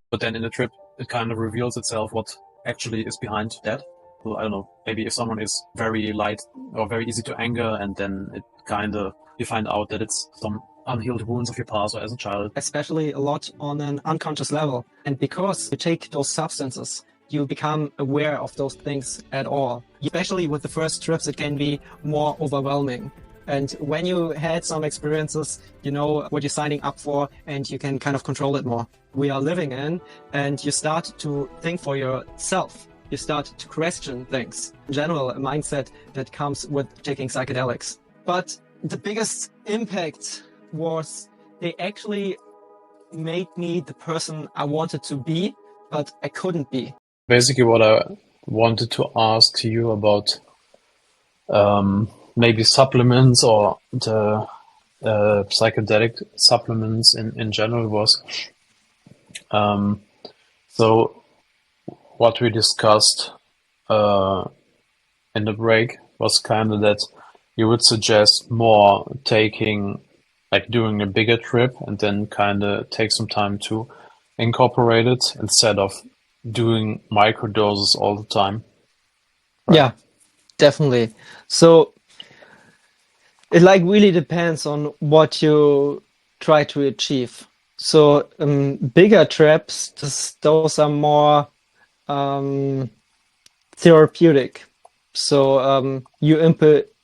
But then in the trip, it kind of reveals itself what actually is behind that. So I don't know, maybe if someone is very light or very easy to anger, and then it kind of, you find out that it's some unhealed wounds of your past or as a child. Especially a lot on an unconscious level. And because you take those substances, you become aware of those things at all. Especially with the first trips, it can be more overwhelming. And when you had some experiences, you know what you're signing up for, and you can kind of control it more. We are living in, and you start to think for yourself. You start to question things. In general, a mindset that comes with taking psychedelics. But the biggest impact was they actually made me the person I wanted to be, but I couldn't be. Basically, what I wanted to ask to you about maybe supplements or the psychedelic supplements in general was, so what we discussed in the break was kind of that you would suggest more taking, like doing a bigger trip and then kind of take some time to incorporate it instead of doing micro doses all the time. Right? Yeah, definitely. So it like really depends on what you try to achieve. So bigger trips, those are more therapeutic. So you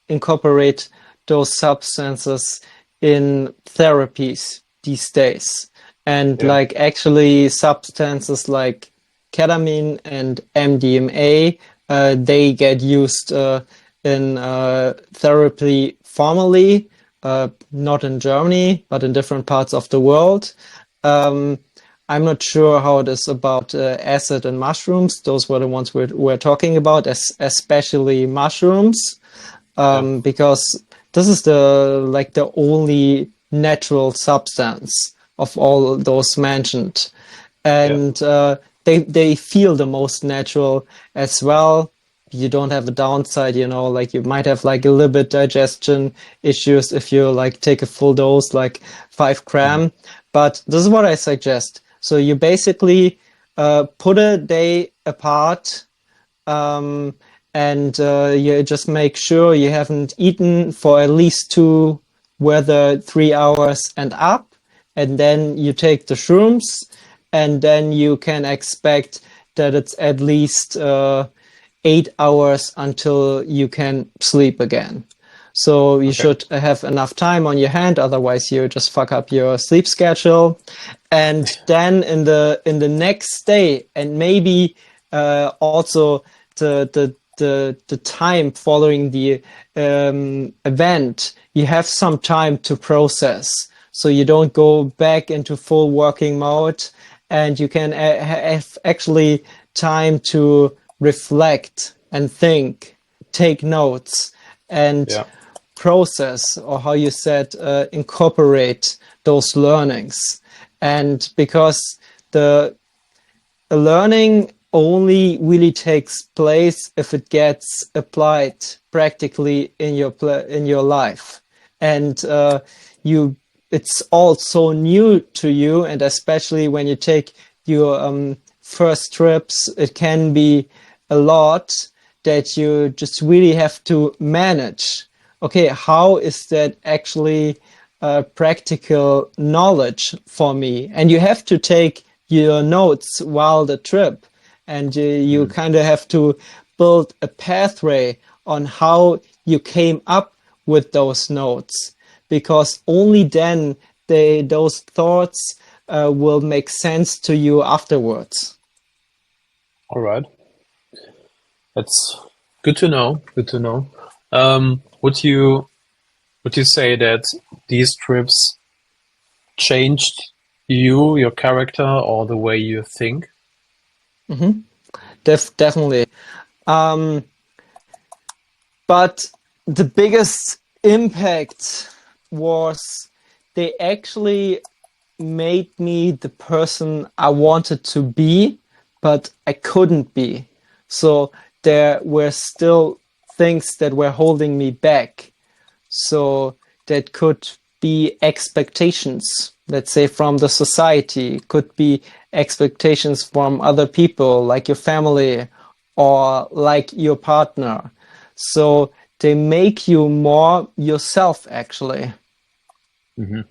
incorporate those substances in therapies these days. And like actually substances like ketamine and MDMA, they get used in therapy formally, not in Germany, but in different parts of the world. I'm not sure how it is about acid and mushrooms. Those were the ones we're talking about, especially mushrooms, because this is the only natural substance of all those mentioned, and they feel the most natural as well. You don't have a downside, you know, like you might have like a little bit digestion issues if you like take a full dose, like 5 gram. But this is what I suggest. So you basically put a day apart, and you just make sure you haven't eaten for at least 3 hours and up, and then you take the shrooms, and then you can expect that it's at least 8 hours until you can sleep again. So you should have enough time on your hand, otherwise you just fuck up your sleep schedule. And then in the next day, and maybe also the time following the event, you have some time to process. So you don't go back into full working mode, and you can have actually time to reflect and think, take notes, and process, or how you said, incorporate those learnings. And because the learning only really takes place if it gets applied practically in your life, and it's all so new to you, and especially when you take your first trips, it can be a lot that you just really have to manage. Okay, how is that actually practical knowledge for me? And you have to take your notes while the trip, and you kind of have to build a pathway on how you came up with those notes, because only then those thoughts will make sense to you afterwards. All right. That's good to know. Good to know. Would you say that these trips changed you, your character, or the way you think? Mm-hmm. Definitely. But the biggest impact was they actually made me the person I wanted to be, but I couldn't be. So there were still things that were holding me back. So that could be expectations, let's say from the society, could be expectations from other people like your family or like your partner. So they make you more yourself, actually. Hmm.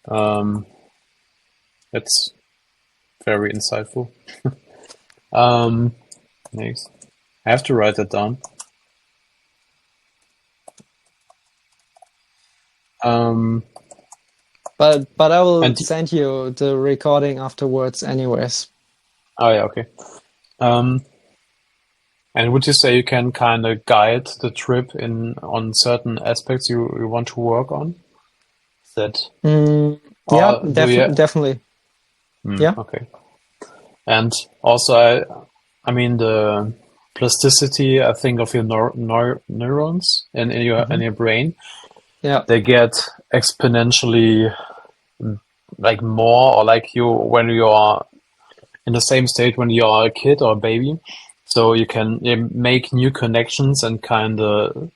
Um, that's very insightful. Next, I have to write that down. Um, But I will and send you the recording afterwards anyways. oh yeah, okay. Um, and would you say you can kind of guide the trip in on certain aspects you want to work on? That Mm, yeah, or do you? definitely. Yeah. Okay. And also, I mean the plasticity, I think, of your neurons in Hmm. your brain, Yeah. they get exponentially like more, or like you when you are in the same state when you are a kid or a baby. So you can make new connections and kind of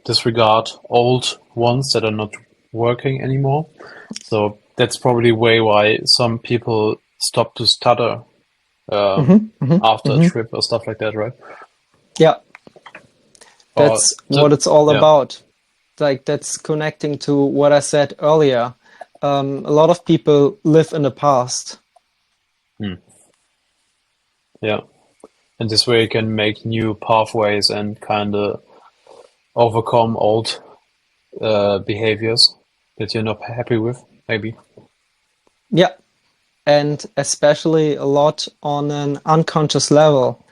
disregard old ones that are not working anymore. So that's probably way why some people stop to stutter um, Hmm. Hmm. after a Hmm. trip or stuff like that, right? Yeah. Or That's what it's all yeah, about. Like that's connecting to what I said earlier. A lot of people live in the past. hmm, yeah. And this way you can make new pathways and kind of overcome old behaviors that you're not happy with, maybe. Yeah. And especially a lot on an unconscious level.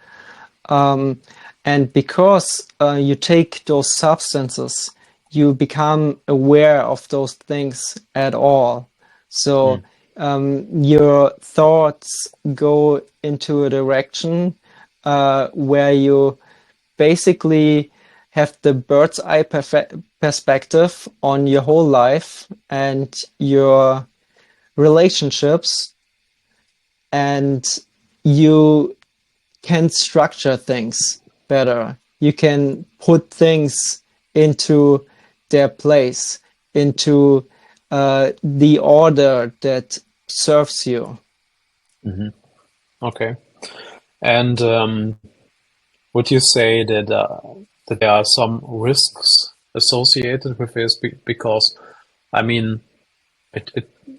Um, and because you take those substances, you become aware of those things at all. Hmm. So your thoughts go into a direction where you basically have the bird's eye perspective on your whole life and your relationships, and you can structure things better. You can put things into their place, into the order that serves you. Hmm. Okay. And would you say that there are some risks associated with this? Because, I mean,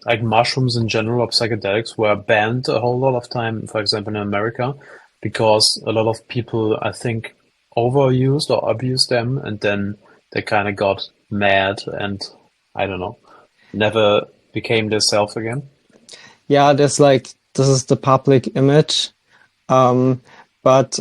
like mushrooms in general or psychedelics were banned a whole lot of time, for example, in America, because a lot of people, I think, overused or abused them, and then they kind of got mad and I don't know, never became their self again. Yeah, there's like, this is the public image. Um, but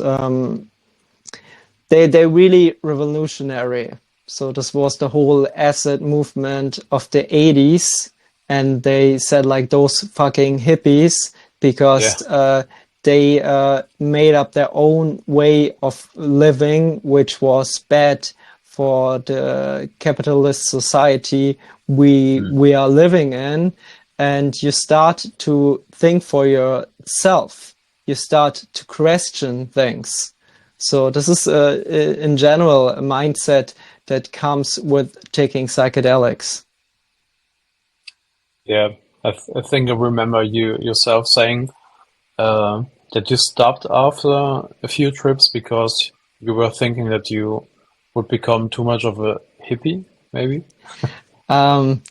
they're really revolutionary. So this was the whole acid movement of the 80s, and they said like those fucking hippies Yeah. because they made up their own way of living, which was bad for the capitalist society Mm. we are living in. And you start to think for yourself. You start to question things. So this is, in general, a mindset that comes with taking psychedelics. Yeah. I think I remember you yourself saying that you stopped after a few trips because you were thinking that you would become too much of a hippie, maybe. Um,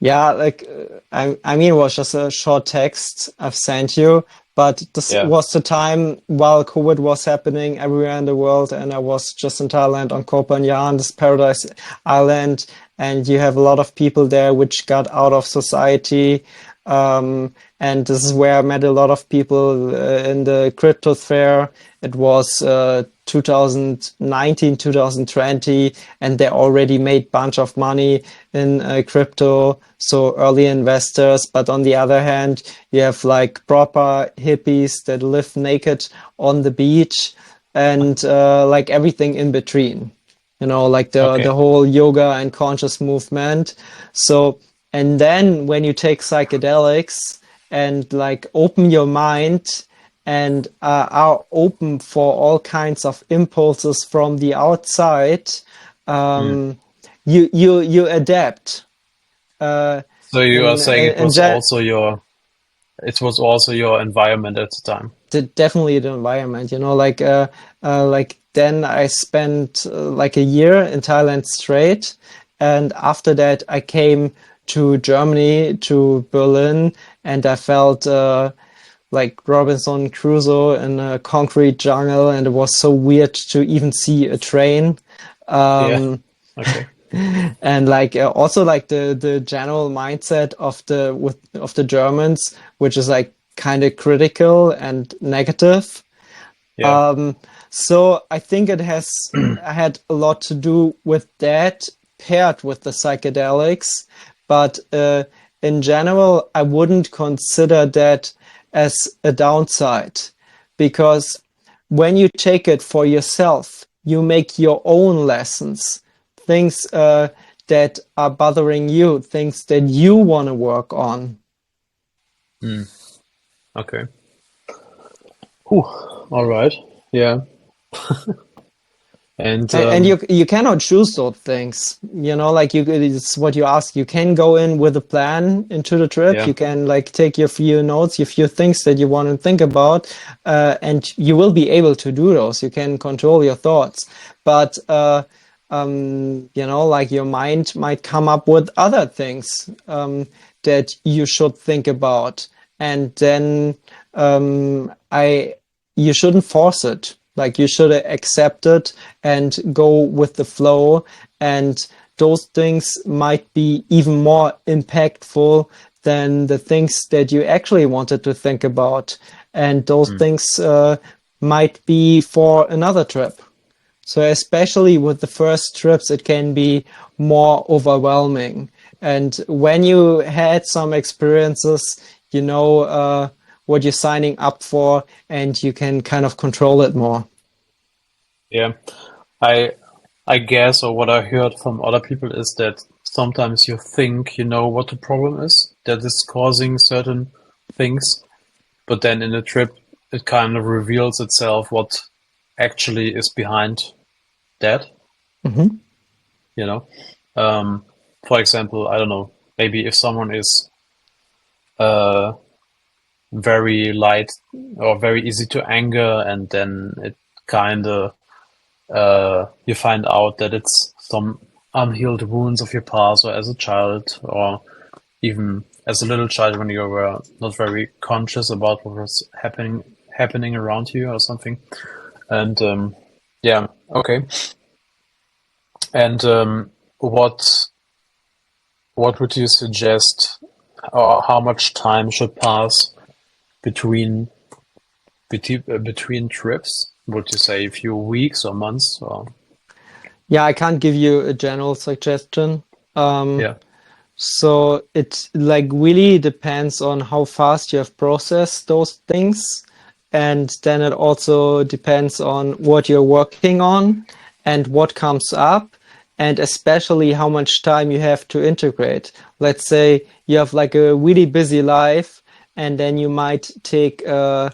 yeah, like I mean, it was just a short text I've sent you, but this Yeah. was the time while COVID was happening everywhere in the world, and I was just in Thailand on Koh Phangan, this paradise island, and you have a lot of people there which got out of society. And this is where I met a lot of people in the crypto fair. It was 2019, 2020, and they already made bunch of money in crypto. So early investors. But on the other hand, you have like proper hippies that live naked on the beach and like everything in between. You know, like the Okay. whole yoga and conscious movement. So, and then when you take psychedelics and like open your mind and are open for all kinds of impulses from the outside, you adapt. So you are saying In it was also your environment at the time. definitely the environment, like then I spent like a year in Thailand straight, and after that I came to Germany, to Berlin, and I felt like Robinson Crusoe in a concrete jungle, and it was so weird to even see a train. Yeah. Okay. And like also like the general mindset of the Germans, which is like kind of critical and negative. Yeah. So I think it has had a lot to do with that, paired with the psychedelics, but in general I wouldn't consider that as a downside, because when you take it for yourself, you make your own lessons, things that are bothering you, things that you want to work on. Okay. Whew. All right. Yeah. And And you cannot choose those things, like it's what you ask. You can go in with a plan into the trip. yeah. You can like take your few notes, your few things that you want to think about, and you will be able to do those. You can control your thoughts, but like your mind might come up with other things that you should think about, and then you shouldn't force it. Like you should accept it and go with the flow. And those things might be even more impactful than the things that you actually wanted to think about. And those things might be for another trip. So especially with the first trips, it can be more overwhelming. And when you had some experiences, what you're signing up for, and you can kind of control it more. Yeah. I I guess, or what I heard from other people is that sometimes you think you know what the problem is that is causing certain things, but then in a trip it kind of reveals itself what actually is behind that, Mm-hmm. you know. Um, for example, I don't know, maybe if someone is uh, very light or very easy to anger, and then it kind of you find out that it's some unhealed wounds of your past or as a child or even as a little child when you were not very conscious about what was happening around you or something. And yeah, okay. And what would you suggest, or how much time should pass between between trips? Would you say a few weeks or months or Yeah, I can't give you a general suggestion. Um, yeah. so it like really depends on how fast you have processed those things. And then it also depends on what you're working on and what comes up, and especially how much time you have to integrate. Let's say you have like a really busy life, and then you might take a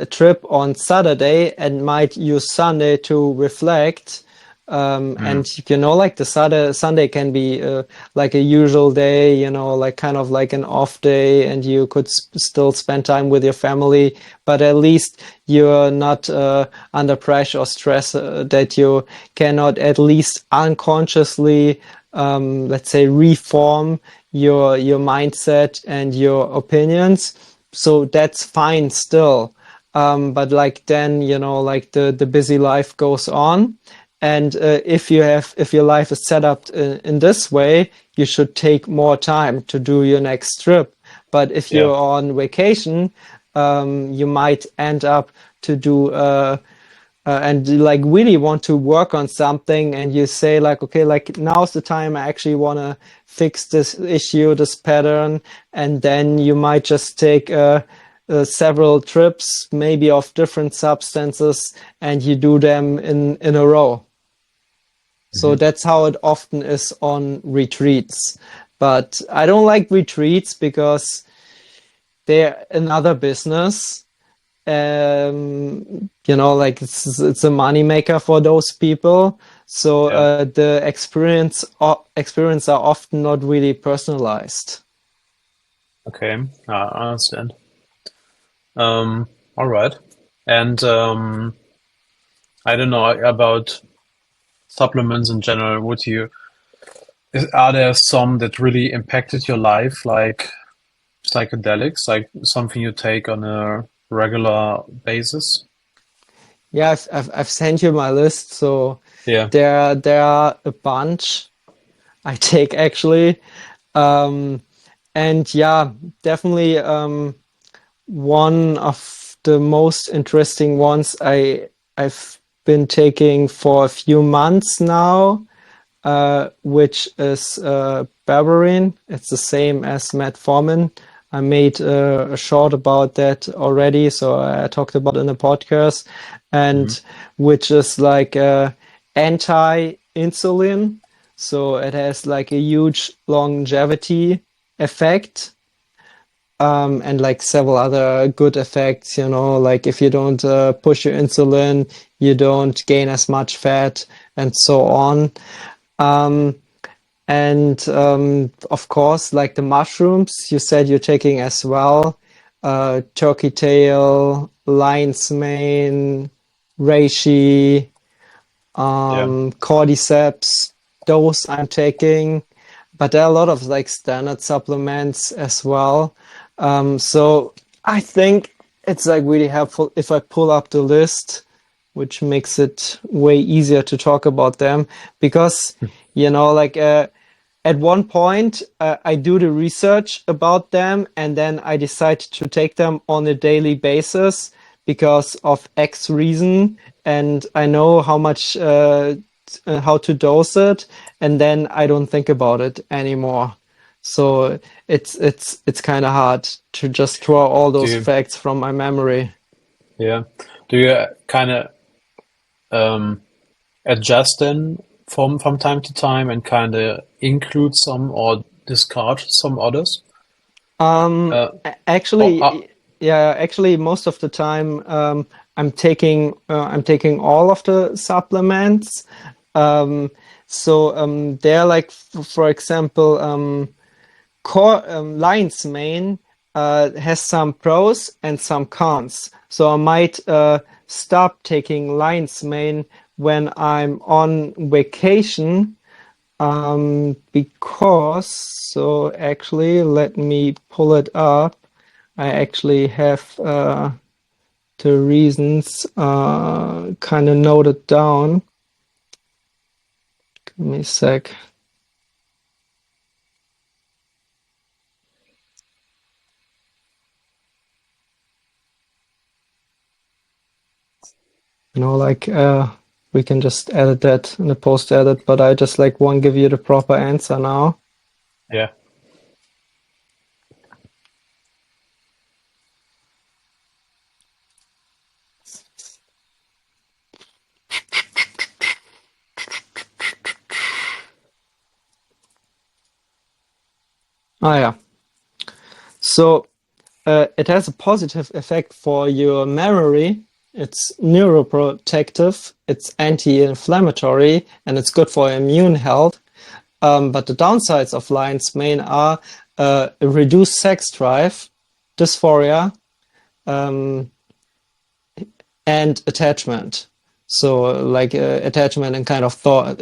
trip on Saturday and might use Sunday to reflect. And like the Sunday can be like a usual day, like kind of like an off day, and you could still spend time with your family, but at least you're not under pressure or stress that you cannot at least unconsciously, let's say, reform your mindset and your opinions. So that's fine still. But like then, like the busy life goes on. And if your life is set up in this way, you should take more time to do your next trip. But if Yeah. you're on vacation, you might end up to do and like really want to work on something, and you say like, okay, like now's the time I actually want to fix this issue, this pattern, and then you might just take several trips, maybe of different substances, and you do them in a row. So that's how it often is on retreats. But I don't like retreats because they're another business. like it's a money maker for those people. So Yeah. the experience are often not really personalized. Okay. I understand. All right. And I don't know about supplements in general. Are there some that really impacted your life, like psychedelics, like something you take on a regular basis? Yeah, I've sent you my list, so Yeah. there are a bunch I take actually. Um, and yeah, definitely one of the most interesting ones I've been taking for a few months now, which is berberine. It's the same as metformin. I made a short about that already, so I talked about it in the podcast, Hmm. and which is like anti-insulin. So it has like a huge longevity effect, and like several other good effects, like if you don't push your insulin, you don't gain as much fat and so on. Um, and of course, like the mushrooms you said you're taking as well, turkey tail, lion's mane, reishi, Yeah. cordyceps, those I'm taking, but there are a lot of like standard supplements as well. So I think it's like really helpful if I pull up the list, which makes it way easier to talk about them because, like at one point I do the research about them and then I decide to take them on a daily basis because of X reason, and I know how much how to dose it, and then I don't think about it anymore. So it's kind of hard to just draw all Do those you, facts from my memory. yeah. Do you kind of um, adjust then from time to time and kind of include some or discard some others? Uh, or, Actually, yeah, actually, most of the time, I'm taking all of the supplements. Um, so they're like, for example, lion's mane has some pros and some cons. So I might stop taking lion's mane when I'm on vacation, because, so actually, let me pull it up. I actually have the reasons kind of noted down. Give me a sec. Like we can just edit that in the post edit, but I just like won't give you the proper answer now. yeah. Ah, yeah. So it has a positive effect for your memory. It's neuroprotective, it's anti-inflammatory, and it's good for immune health. But the downsides of lion's mane are a reduced sex drive, dysphoria, um, and attachment. So, like attachment and kind of thought,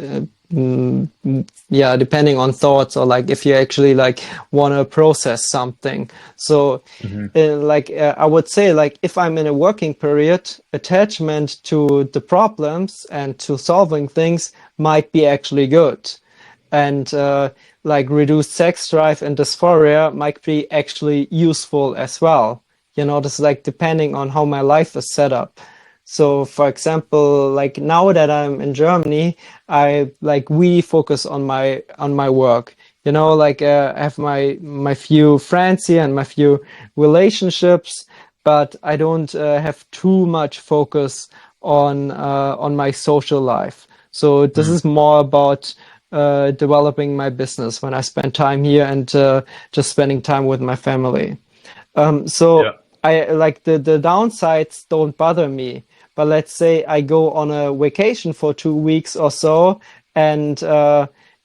yeah, depending on thoughts or like if you actually like want to process something. So, Hmm. I would say, like if I'm in a working period, attachment to the problems and to solving things might be actually good, and like reduced sex drive and dysphoria might be actually useful as well. This is like depending on how my life is set up. So for example, like now that I'm in Germany, I like really focus on my work. Like I have my few friends here and my few relationships, but I don't have too much focus on my social life. So this Mm. is more about developing my business when I spend time here and just spending time with my family. Yeah. So I like the downsides don't bother me. But let's say I go on a vacation for 2 weeks or so, and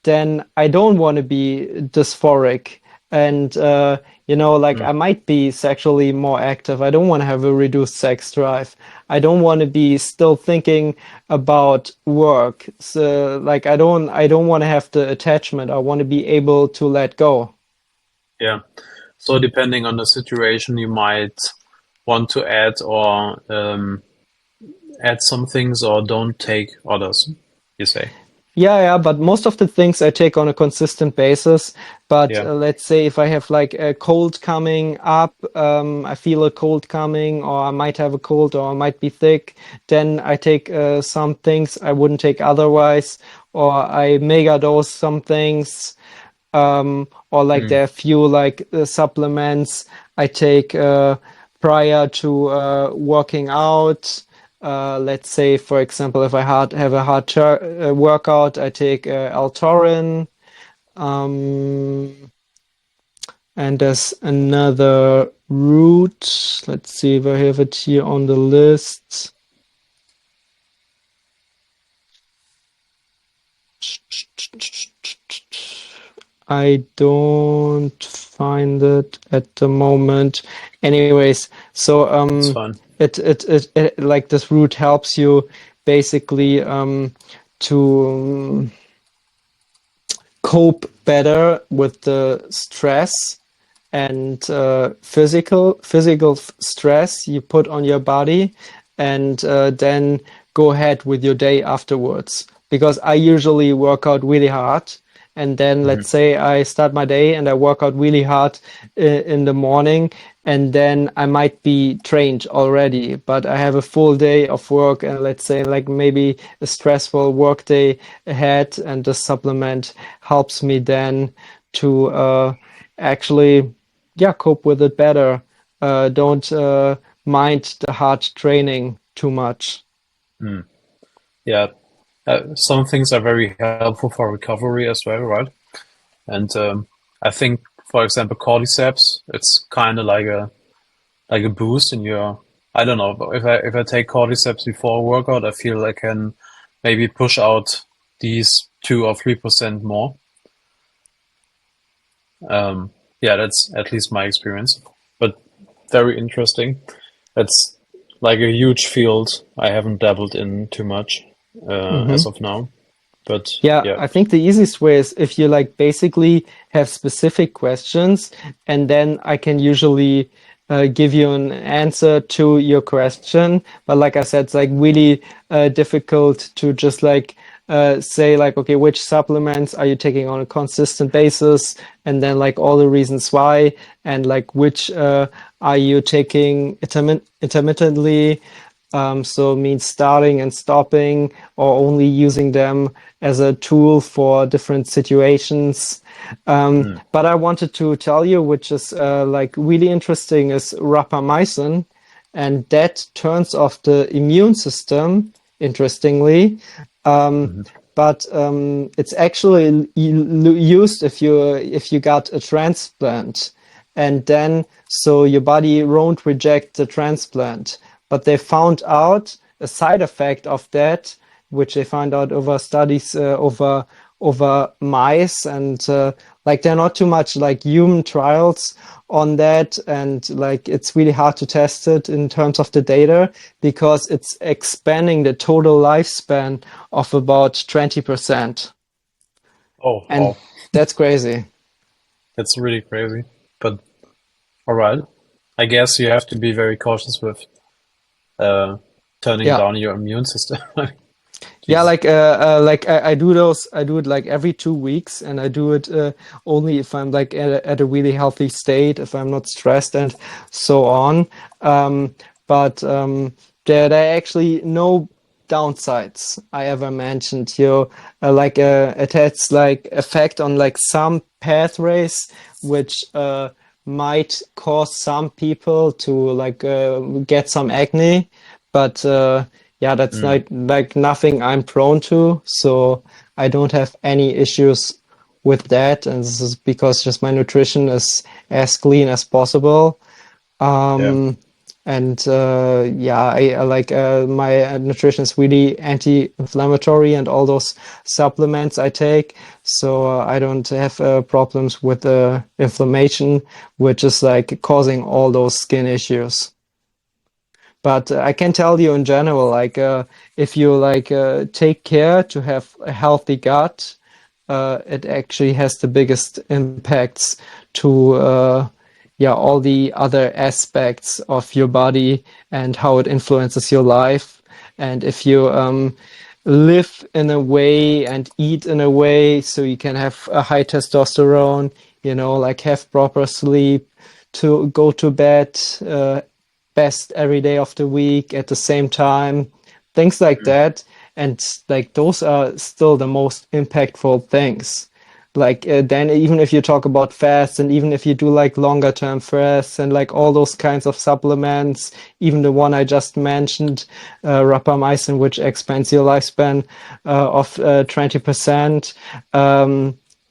then I don't want to be dysphoric. And like I might be sexually more active. I don't want to have a reduced sex drive. I don't want to be still thinking about work. So like I don't want to have the attachment. I want to be able to let go. Yeah. So depending on the situation, you might want to add or add some things or don't take others, you say. Yeah, but most of the things I take on a consistent basis. But Yeah. let's say if I have like a cold coming up, I feel a cold coming, or I might have a cold, or I might be thick, then I take some things I wouldn't take otherwise, or I mega dose some things, or like Mm. there are few like supplements I take prior to working out. Let's say, for example, if I have a hard workout, I take L-taurin. Um, and there's another route. Let's see if I have it here on the list. I don't find it at the moment. Anyways, so It's fun. it like this route helps you basically to cope better with the stress and physical stress you put on your body, and then go ahead with your day afterwards. Because I usually work out really hard, and then Hmm. let's say I start my day and I work out really hard in the morning, and then I might be trained already, but I have a full day of work, and let's say like maybe a stressful work day ahead, and the supplement helps me then to actually, yeah, cope with it better. Don't mind the hard training too much. Mm. Yeah. Some things are very helpful for recovery as well, right? And I think, for example, cordyceps, it's kind of like a boost in your. I don't know, but if I take cordyceps before a workout, I feel I can maybe push out these 2 or 3% more. Yeah, that's at least my experience, but very interesting. It's like a huge field I haven't dabbled in too much Hmm. as of now, but Yeah, yeah. I think the easiest way is if you like basically have specific questions, and then I can usually give you an answer to your question. But like I said, it's like really difficult to just like say like, okay, which supplements are you taking on a consistent basis, and then like all the reasons why, and like which are you taking intermittently. So it means starting and stopping, or only using them as a tool for different situations. Mm. But I wanted to tell you, which is like really interesting, is rapamycin, and that turns off the immune system, interestingly. Um, Hmm. but it's actually used if you got a transplant, and then so your body won't reject the transplant. But they found out a side effect of that, which they found out over studies over mice, and like there are not too much like human trials on that, and like it's really hard to test it in terms of the data, because it's expanding the total lifespan of about 20%, Oh, and wow, that's crazy. that's really crazy. But all right, I guess you have to be very cautious with uh, turning Yeah. down your immune system. Yeah, Jesus. like I do those. I do it like every 2 weeks, and I do it only if I'm like at a really healthy state, if I'm not stressed, and so on. But there are actually no downsides I ever mentioned here. Like it has like effect on like some pathways, which might cause some people to like get some acne, but yeah, that's Mm. like nothing I'm prone to, so I don't have any issues with that, and this is because just my nutrition is as clean as possible. Yeah. And yeah, I like my nutrition is really anti-inflammatory and all those supplements I take. So I don't have problems with inflammation, which is like causing all those skin issues. But I can tell you in general, like if you like take care to have a healthy gut, it actually has the biggest impacts to yeah, all the other aspects of your body and how it influences your life. And if you live in a way and eat in a way so you can have a high testosterone, you know, like have proper sleep, to go to bed best every day of the week at the same time, things like Mm. that. And like those are still the most impactful things. Like then even if you talk about fasts and even if you do like longer term fasts and like all those kinds of supplements, even the one I just mentioned, rapamycin, which expands your lifespan of 20%,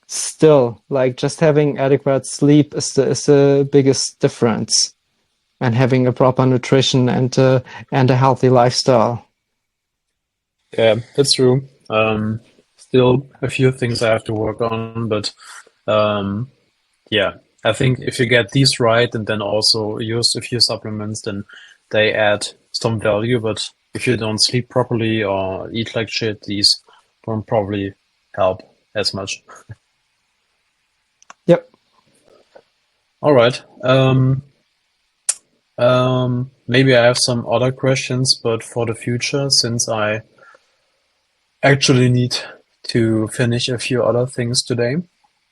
still like just having adequate sleep is the biggest difference, and having a proper nutrition and a healthy lifestyle. Yeah, that's true. Still a few things I have to work on, but um, yeah, I think if you get these right and then also use a few supplements, then they add some value. But if you don't sleep properly or eat like shit, these won't probably help as much. Yep. All right. Maybe I have some other questions, but for the future, since I actually need to finish a few other things today.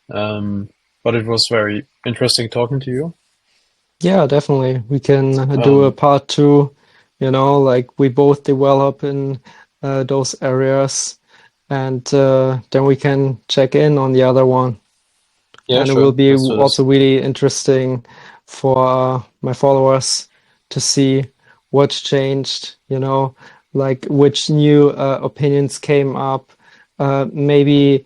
But it was very interesting talking to you. Yeah, definitely. We can do a Um, part two, you know, like we both develop in those areas, and then we can check in on the other one. yeah, And it will sure. be Let's do this. also really interesting for my followers to see what changed, you know, like which new opinions came up. Maybe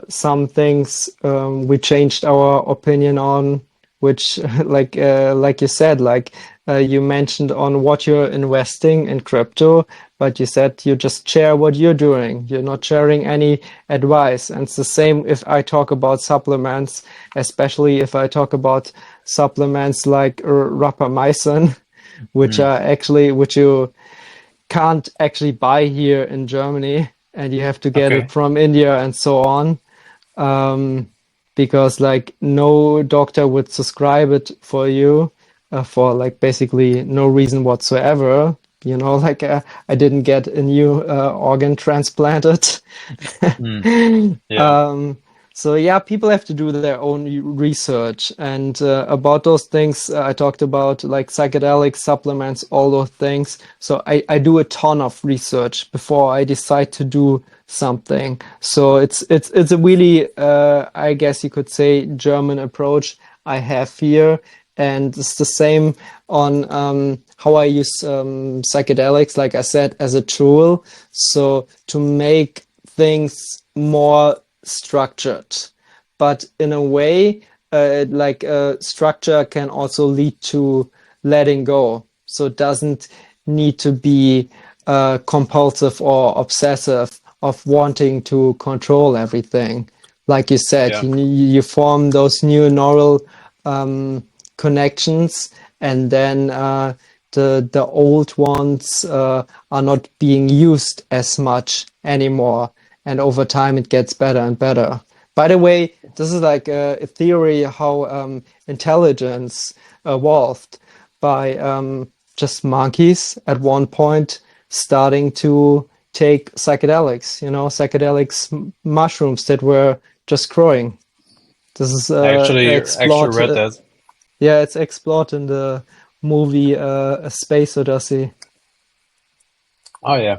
some things we changed our opinion on, which, like you said, like you mentioned on what you're investing in crypto, but you said you just share what you're doing. You're not sharing any advice. And it's the same if I talk about supplements, especially if I talk about supplements like rapamycin, which Mm, are actually, which you can't actually buy here in Germany and you have to get it okay. from India and so on. Um, because like no doctor would prescribe it for you for like basically no reason whatsoever. You know, like I didn't get a new organ transplanted. Mm, yeah. Um, so yeah, people have to do their own research. And about those things I talked about, like psychedelic supplements, all those things. So I do a ton of research before I decide to do something. So it's a really I guess you could say German approach I have here. And it's the same on how I use psychedelics, like I said, as a tool. So to make things more structured, but in a way, like structure can also lead to letting go. So it doesn't need to be compulsive or obsessive of wanting to control everything. Like you said, Yeah. you form those new neural connections, and then the old ones are not being used as much anymore. And over time, it gets better and better. By the way, this is like a theory how intelligence evolved by just monkeys at one point starting to take psychedelics, you know, psychedelics mushrooms that were just growing. This is I actually explored. read that. Yeah, it's explored in the movie A Space Odyssey. Oh yeah.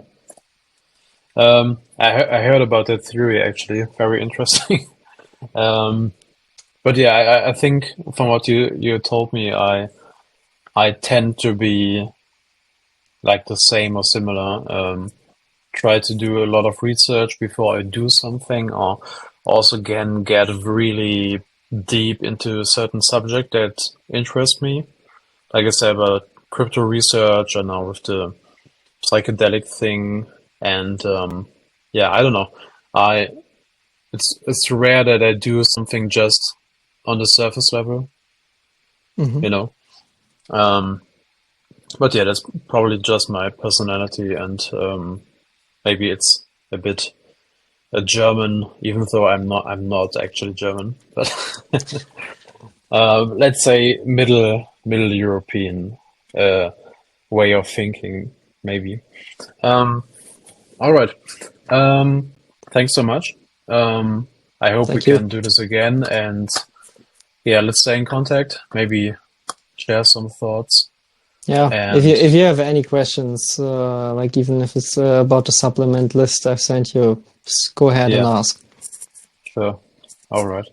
I heard about that theory actually. Very interesting. Um, but yeah, I think from what you told me, I tend to be like the same or similar. Try to do a lot of research before I do something, or also can get really deep into a certain subject that interests me. Like I said, about crypto research and now with the psychedelic thing. And yeah, I don't know. I it's rare that I do something just on the surface level, Hmm. you know. Um, but yeah, that's probably just my personality, and maybe it's a bit a German, even though I'm not actually German, but let's say middle European way of thinking, maybe. Um, all right. Um, Thanks so much. I hope we Thank you. can do this again, and yeah, let's stay in contact. Maybe share some thoughts. Yeah, And if you have any questions, like even if it's about the supplement list I've sent you, just go ahead and yeah, ask. sure. All right.